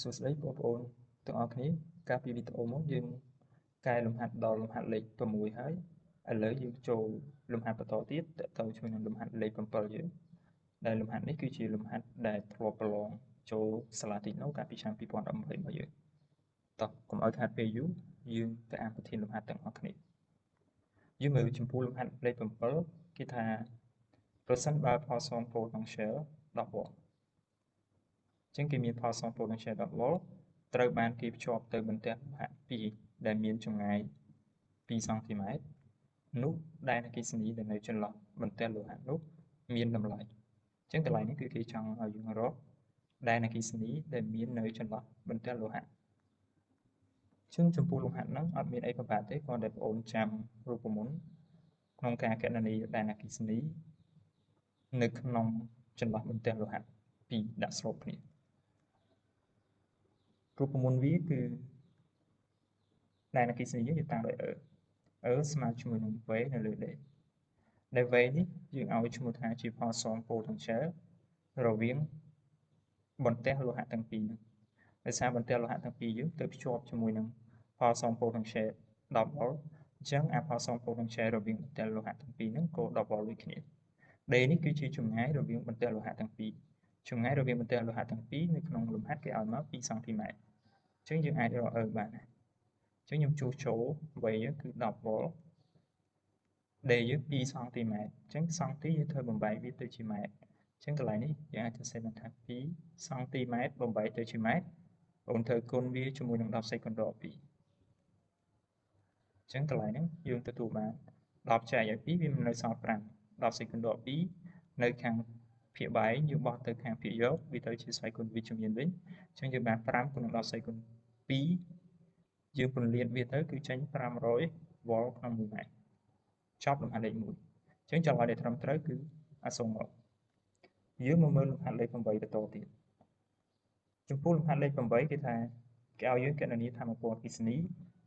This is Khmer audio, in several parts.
សួស្តីបងប្អូនទាំងអស់គ្នាកាលពីវីដេអូមកយើងកែលំហាត់ដល់លំហាត់លេខ6ហើយឥឡូវយើងចូលលំហាត់បន្តទៀតតទៅជាមួយនឹងលំហាត់លេខ7យើងដែលលំហាត់នេះគឺជាលំហាត់ដែលធ្លាប់ប្រឡងចូលសាលាតិចណូកាលពីឆ្នាំ2018របស់យើងតោះកុំឲ្យខាតពេលយូរយើងទៅអានប្រធានលំហាត់ទាំងអស់គ្នាយើងមើលចំពោះលំហាត់លេខ7គេថាប្រសិនបើផលសង potential 10 វ៉ុលចឹងគេមានផលសង potential 10 វ៉ុលត្រូវបានគេភ្ជាប់ទៅបន្ទះលោហៈ2ដែលមានចម្ងាយ2សង់ទីម៉ែត្រនោះដែលអគ្គិសនីដែលនៅចន្លោះបន្ទះលោហៈនោះមានតម្លៃចឹងតម្លៃនេះគឺគេចង់ឲ្យយើងរកដែលអគ្គិសនីដែលមាននៅចន្លោះបន្ទះលោហៈចឹងចំពោះលំហាត់ហ្នឹងអត់មានអីពិបាកទេគ្រាន់តែបងប្អូនចាំរូបមន្តក្នុងការគណនាដែលអគ្គិសនីនៅក្នុងចន្លោះបន្ទះលោហៈ2ដាក់ស្របគ្នារូបមន្តវាគឺដែលអគ្គិសនីយើងតាំងដោយស្មើជាមួយនឹង V នៅលើ D ដែល V នេះយើងឲ្យឈ្មោះថាជាផលសង potential រវាងបន្ទះលោហៈទាំងពីរនេះដោយសារបន្ទះលោហៈទាំងពីរយើងទៅភ្ជាប់ជាមួយនឹងផលសង potential 10 វ៉ុលអញ្ចឹងអាផលសង potential រវាងបន្ទះលោហៈទាំងពីរហ្នឹងក៏10 វ៉ុលដូចគ្នា D នេះគឺជាចម្ងាយរវាងបន្ទះលោហៈទាំងពីរចម្ងាយរវាងបន្ទះលោហៈទាំងពីរនៅក្នុងលំហាត់គេឲ្យមក2សង់ទីម៉ែត្រអញ្ចឹងយើងអាចរកបានអញ្ចឹងខ្ញុំជួសចូល V យើងគឺ10 វ៉ុល D យើង2សង់ទីម៉ែត្រអញ្ចឹងសង់ទីយើងធ្វើបំបែកវាទៅជាម៉ែត្រអញ្ចឹងកន្លែងនេះយើងអាចសរសេរបានថា2សង់ទីម៉ែត្របំបែកទៅជាម៉ែត្របងធ្វើគុណវាជាមួយនឹង10សេគុណដក2អញ្ចឹងកន្លែងហ្នឹងយើងទទួលបាន10ចែកឲ្យ2វានៅសល់5 10សេគុណដក2នៅខាងភាគបែកយើងបោះទៅខាងភាគយកវាទៅជាស្វ័យគុណវិជ្ជមានវិញអញ្ចឹងយើងបាន5គុណនឹង10សេគុណ2យើងពន្លាតវាទៅគឺចេញ500 វ៉ុលក្នុង1ម៉ែត្រចប់លំហាត់លេខ1អញ្ចឹងចម្លើយដែលត្រឹមត្រូវគឺអាសូរមកយើងមកមើលលំហាត់លេខ8បន្តទៀតចំពោះលំហាត់លេខ8គេថាគេឲ្យយើងគណនាថាមពលអគ្គិសនី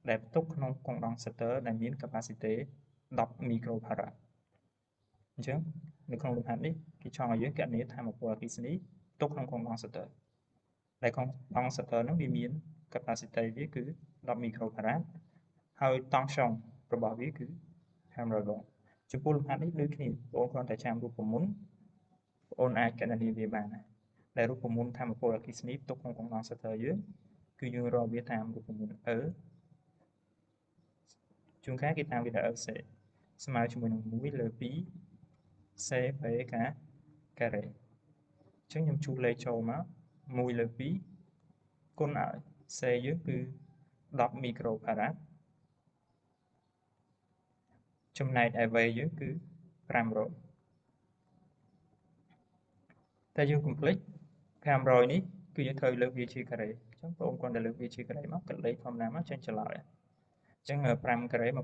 ដែលផ្ទុកក្នុងកុងដង់សតឺដែលមាន capacity 10 microfarad អញ្ចឹងនៅក្នុងលំហាត់នេះគេចង់ឲ្យយើងគណនាថាមពលអគ្គិសនីផ្ទុកក្នុងកុងដង់សតឺដែលកុងដង់សតឺហ្នឹងវាមាន capacity វាគឺ10 microfarad ហើយតង់ស្យុងរបស់វាគឺ500 វ៉ុលចំពោះលំហាត់នេះដូចគ្នាបងប្អូនគ្រាន់តែចាំរូបមន្តបងប្អូនអាចគណនាវាបានដែរដែលរូបមន្តថាមពលអគ្គិសនីផ្ទុកក្នុងកុងដង់សតឺយើងគឺយើងរកវាតាមរូបមន្តជួនកាលគេតាមវាថាសេស្មើជាមួយនឹង1លើ2 CV ការ៉េអញ្ចឹងខ្ញុំជួសលេខចូលមក1លើ2គុណឲ្យ C យើងគឺ10 microfarad ចំណែកឯ V យើងគឺ500តែយើងកុំភ្លេច500នេះគឺយើងត្រូវលើកវាជាការ៉េអញ្ចឹងបងប្អូនគ្រាន់តែលើកវាជាការ៉េមកគិតលេខធម្មតាមកចេញចម្លើយអញ្ចឹង5ការ៉េ25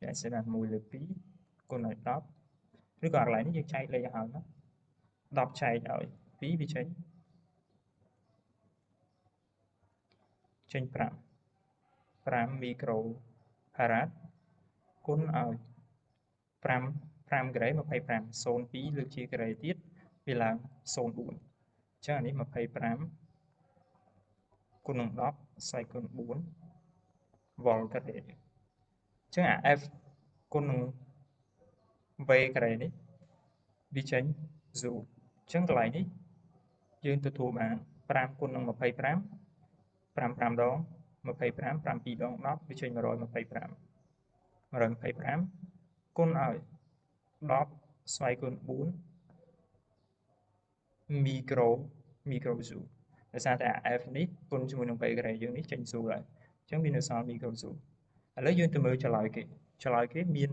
យើងសេបាន1លើ2គុណឲ្យ10ឬក៏កន្លែងនេះយើងចែកលេខឲ្យមក10ចែកឲ្យ2វាចេញ5មីក្រូផារ៉ាតគុណឲ្យ5ការ៉េ25 02លើកជាការ៉េទៀតវាឡើង04អញ្ចឹងអានេះ25គុណនឹង10ស្វ័យគុណ4វ៉ុលការ៉េអញ្ចឹងអា F គុណនឹង V ការ៉េនេះវាចេញ0អញ្ចឹងកន្លែងនេះយើងទទួលបាន5គុណនឹង25 5 ដង25 7ដង10វាចេញ125គុណឲ្យ10ស្វ័យគុណ4មីក្រូហ្ស៊ូលដោយសារតែ F នេះគុណជាមួយនឹង V ការ៉េយើងនេះចេញ0ហើយអញ្ចឹងវានៅសល់មីក្រូហ្ស៊ូលឥឡូវយើងទៅមើលចម្លើយគេមាន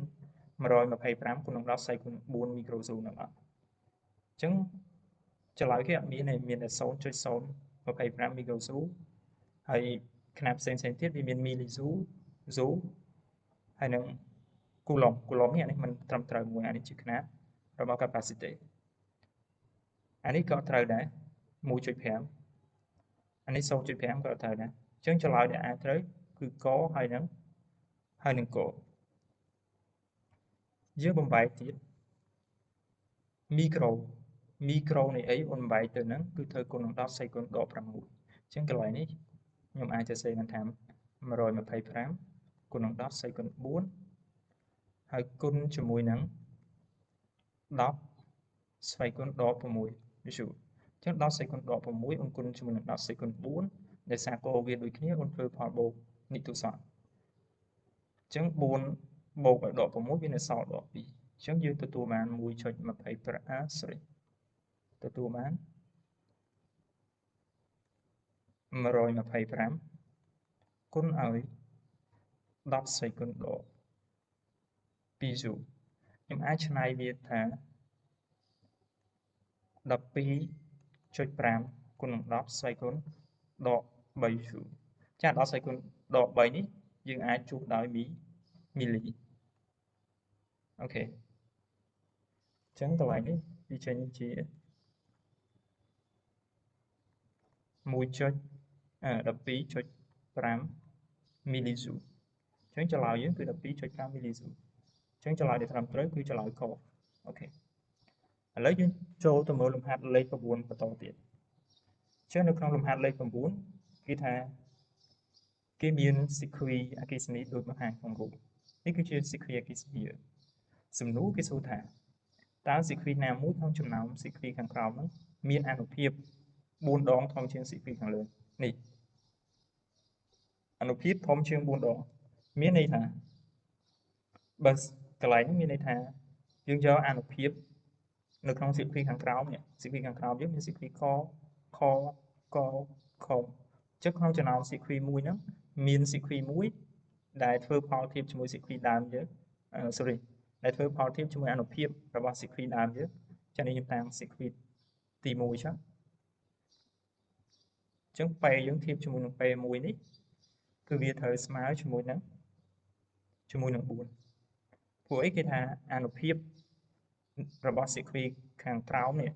125គុណនឹង10ស្វ័យគុណ4មីក្រូហ្ស៊ូលនឹងអត់អញ្ចឹងចម្លើយគេអត់មានទេមានតែ 0.025 មីក្រូហ្ស៊ូលហើយຂະຫນາດផ្សេងទៀតវាមានមីលីហ្ស៊ូលហើយនឹងគូឡុំនេះអានេះមិនត្រឹមត្រូវមួយអានេះជាຂະຫນາດរបស់ capacity អានេះក៏ត្រូវដែរ 1.5 អានេះ 0.5 ក៏ត្រូវដែរអញ្ចឹងចម្លើយដែលអាចត្រូវគឺកហើយនឹងកយើងបំបែកទៀតមីក្រូ micro នៃអីអូនបែកទៅហ្នឹងគឺធ្វើគុណនឹង10 សេគុណដក 6 អញ្ចឹងកន្លែងនេះខ្ញុំអាចទៅសេបានថា125គុណនឹង10 សេគុណ 4 ហើយគុណជាមួយនឹង10 ស្វ័យគុណដក 6 វិសុអញ្ចឹង10 សេគុណដក 6 អូនគុណជាមួយនឹង10 សេគុណ 4 ដែលសារកវាដូចគ្នាអូនធ្វើផលបូកនីតិសាស្ត្រអញ្ចឹង4បូកឲ្យដក 6 វានៅសល់ដក 2 អញ្ចឹងយើងទទួលបាន 1.25 sorry ទទួលបាន125គុណឲ្យ10 សេគុណដក 2 joule ខ្ញុំអាចឆ្នៃវាថា 12.5 គុណនឹង10 ស្វ័យគុណដក 3 joule ចា10 ស្វ័យគុណដក 3 នេះយើងអាចជួបដោយមីលីអូខេអញ្ចឹងកន្លែងនេះវាចេញជា 12.5 មីលីស៊ូអញ្ចឹងចម្លើយយើងគឺ 12.5 មីលីស៊ូអញ្ចឹងចម្លើយដែលត្រឹមត្រូវគឺចម្លើយកអូខេឥឡូវយើងចូលទៅមើលលំហាត់លេខ 9 បន្តទៀតអញ្ចឹងនៅក្នុងលំហាត់លេខ 9 គេថាគេមានស៊ីគ្វីអគ្គិសនីដូចបង្ហាញក្នុងរូបនេះគឺជាស៊ីគ្វីអគ្គិសនីសំណួរគេសួរថាតើស៊ីគ្វីណាមួយក្នុងចំណោមស៊ីគ្វីខាងក្រោមនោះមានអានុភាព 4 ដងធំជាងស៊ីគ្វីខាងលើនេះអានុភាពធំជាង 4 ដងមានន័យថាបើកន្លែងនេះមានន័យថាយើងយកអានុភាពនៅក្នុងស៊ីគ្វីខាងក្រោមនេះស៊ីគ្វីខាងក្រោមយើងមានស៊ីគ្វីខខកខអញ្ចឹងក្នុងចំណោមស៊ីគ្វីមួយហ្នឹងមានស៊ីគ្វីមួយដែលធ្វើផលធៀបជាមួយស៊ីគ្វីដើមយើងsorry ដែលធ្វើផលធៀបជាមួយអានុភាពរបស់ស៊ីគ្វីដើមយើងចានេះខ្ញុំតាមស៊ីគ្វីទី1ចុះអញ្ចឹងពេលយើងធៀបជាមួយនឹងពេល1នេះគឺវាត្រូវស្មើជាមួយនឹង4ព្រោះអីគេថាអានុភាពរបស់ស៊ីគ្វីខាងក្រោមនេះ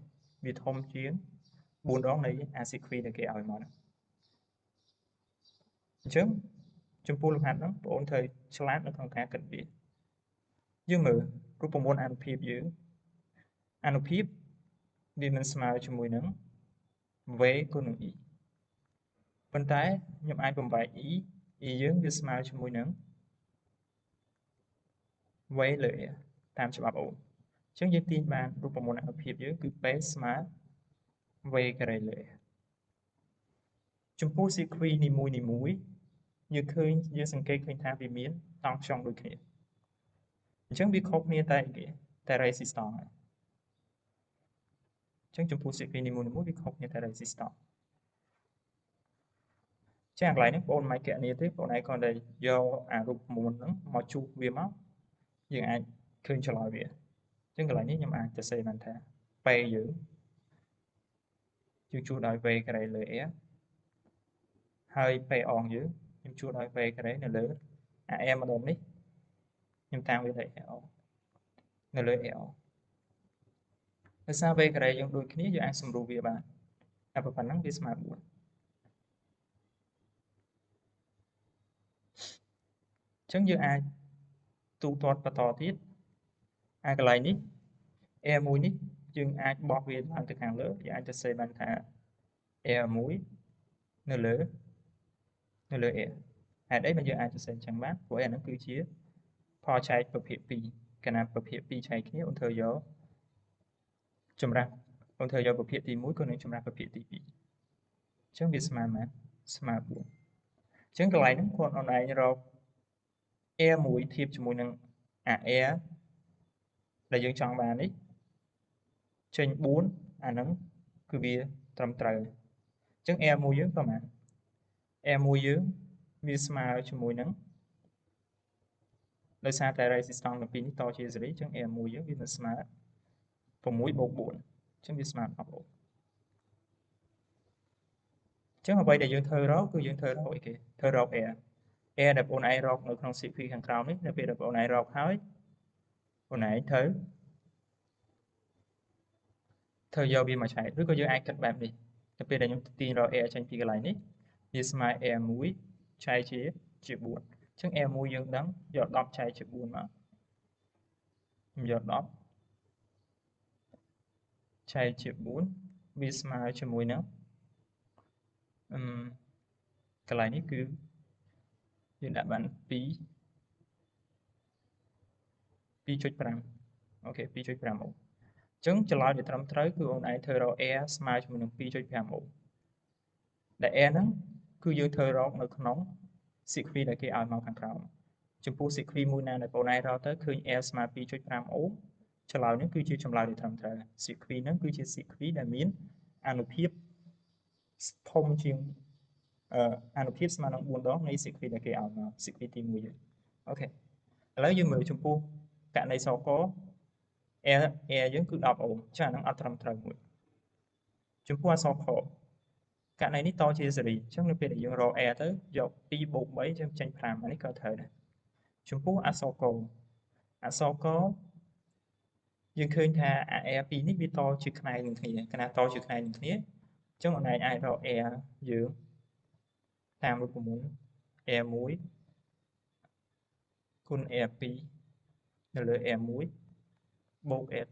វាធំជាង4ដងនៃអាស៊ីគ្វីដែលគេឲ្យមកអញ្ចឹងចំពោះលំហាត់ហ្នឹងបងប្អូនត្រូវឆ្លាតនៅក្នុងការគិតវាយើងមើលរូបមន្តអានុភាពយើងអានុភាពវាមិនស្មើជាមួយនឹង v គុណនឹង e ប៉ុន្តែខ្ញុំអាចបំបែក e យើងវាស្មើជាមួយនឹង v លើ a តាមច្បាប់អូមអញ្ចឹងយើងទាញបានរូបមន្តអានុភាពយើងគឺ p ស្មើ v ការ៉េលើ a ចំពោះស៊ីគ្វីនីមួយយើងឃើញយើងសង្កេតឃើញថាវាមានតង់ខ្យងដូចគ្នាអញ្ចឹងវាខុសគ្នាតែគេតែ resistance ហើយអញ្ចឹងចំពោះស៊ីគ្វីនីមួយវាខុសគ្នាតែ resistance ចឹងកន្លែងនេះបងមិនគណនាទេបងឯងគ្រាន់តែយកអារូបមន្តហ្នឹងមកជួបវាមកយើងអាចឃើញឆ្លើយវាអញ្ចឹងកន្លែងនេះខ្ញុំអាចទៅសេបានថាពេលយើងជួបដោយ v ការ៉េលើ a ហើយពេលអងយើងខ្ញុំជួបដោយ v ការ៉េនៅលើ am ម្ដងនេះខ្ញុំតាមវាទៅ a នៅលើ a ដោយសារ v ការ៉េយើងដូចគ្នាយើងអាចសម្រួលវាបានតែប៉ុណ្ណឹងវាស្មើ4អញ្ចឹងយើងអាចទូទាត់បន្តទៀតកន្លែងនេះ a1 នេះយើងអាចបោះវាឡើងទៅខាងលើយើងអាចទៅសេបានថា a1 នៅលើ a ហេតុអីបើយើងអាចទៅសេអញ្ចឹងបានព្រោះអាហ្នឹងគឺជាផលចែកប្រភេទ2កាលណាប្រភេទ2ចែកគ្នាអូនត្រូវយកចម្រាស់អូនត្រូវយកប្រភេទទី1ក៏នឹងចម្រាស់ប្រភេទទី2អញ្ចឹងវាស្មើមែនស្មើ4អញ្ចឹងកន្លែងហ្នឹងគាត់អូនឯងរក a1 ធៀបជាមួយនឹងអា a ដែលយើងចង់បាននេះចេញ4អាហ្នឹងគឺវាត្រឹមត្រូវអញ្ចឹង a1 យើងប្រហែល a1 យើងវាស្មើជាមួយនឹងដោយសារតែ resistance ទាំងពីរនេះតជាសេរីអញ្ចឹង a1 យើងវានឹងស្មើ6បូក4អញ្ចឹងវាស្មើ10អូមអញ្ចឹងអ្វីដែលយើងត្រូវរកគឺយើងត្រូវរកអីគេត្រូវរក air ដែលបងឯងរកនៅក្នុង CP ខាងក្រោមនេះនៅពេលដែលបងឯងរកហើយបងឯងត្រូវយកវាមកឆែកឬក៏យើងអាចគិតបែបនេះទៅពេលដែលខ្ញុំទាញរក air ចេញពីកន្លែងនេះវាស្មើ air1 ឆែកជា4អញ្ចឹង air1 យើងដឹងយក10ឆែកជា4មកខ្ញុំយក10អញ្ ចែកជា4វាស្មើជាមួយនឹងកន្លែងនេះគឺយើងដាក់បាន2.5 អូខេ 2.5 អូមអញ្ចឹងចម្លើយដែលត្រឹមត្រូវគឺបងឯងធ្វើរក air ស្មើជាមួយនឹង 2.5 អូមដែល air ហ្នឹងគឺយើងធ្វើរកនៅក្នុង sequence ដែលគេឲ្យមកខាងក្រោមចំពោះ sequence មួយណាដែលបងឯងរកទៅឃើញ air ស្មើ 2.5 អូមចម្លើយនេះគឺជាចម្លើយដែលត្រឹមត្រូវ sequence ហ្នឹងគឺជា sequence ដែលមានអានុភាពធំជាងអានុភាពស្មើនឹង4ដងនៃ sequence ដែលគេឲ្យមក sequence ទី1យើងអូខេឥឡូវយើងមើលចំពោះករណីសក air យើងគឺ10អូមចាអាហ្នឹងអត់ត្រឹមត្រូវមួយចំពោះអក្សរខករណីនេះតជាសេរីអញ្ចឹងនៅពេលដែលយើងរក air ទៅយក2 + 3ចឹងចេញ5អានេះក៏ត្រូវដែរចំពោះអក្សរកយើងឃើញថាអា air 2នេះវាតជាខ្នែងនឹងគ្នាកាលណាតជាខ្នែងនឹងគ្នាអញ្ចឹងបងឯងអាចរក air យើងតាមរូបមន្ត air 1គុណ air 2នៅលើ air 1បូក air 2អ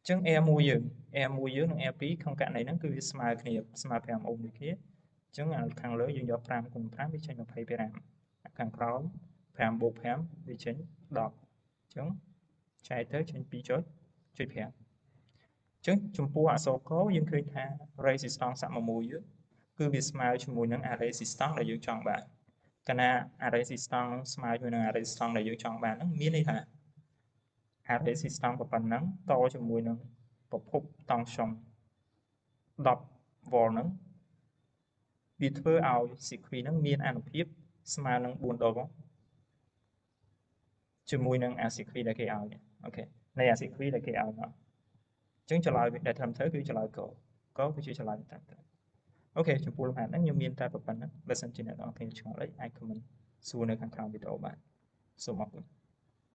ញ្ចឹង air 1យើងនិង air 2ក្នុងករណីហ្នឹងគឺវាស្មើគ្នាស្មើ5អូមដូចគ្នាអញ្ចឹងខាងលើយើងយក5គុណ5វាចេញ25ខាងក្រោម5បូក5វាចេញ10អញ្ចឹងចែកទៅចេញ 2.5 អញ្ចឹងចំពោះអក្សរកយើងឃើញថា resistance សមាមាត្រយើងគឺវាស្មើជាមួយនឹង resistance ដែលយើងចង់បានកាលណា resistance ស្មើជាមួយនឹង resistance ដែលយើងចង់បានហ្នឹងមានន័យថា resistance ប៉ុណ្ណឹងតជាមួយនឹងប្រភពតង់ស្យុង10 V ហ្នឹងវាធ្វើឲ្យ sequence ហ្នឹងមានអានុភាពស្មើនឹង4ដងជាមួយនឹងអា sequence ដែលគេឲ្យអូខេនៃអា sequence ដែលគេឲ្យមកអញ្ចឹងចម្លើយដែលត្រឹមត្រូវគឺចម្លើយកគឺជាចម្លើយត្រឹមត្រូវអូខេចំពោះលំហាត់ហ្នឹងខ្ញុំមានតែប៉ុណ្្នឹងបើសិនជាអ្នកនរគ្នាឆ្ងល់អីអាច comment សួរនៅខាងក្រោមវីដេអូបានសូមអរគុណ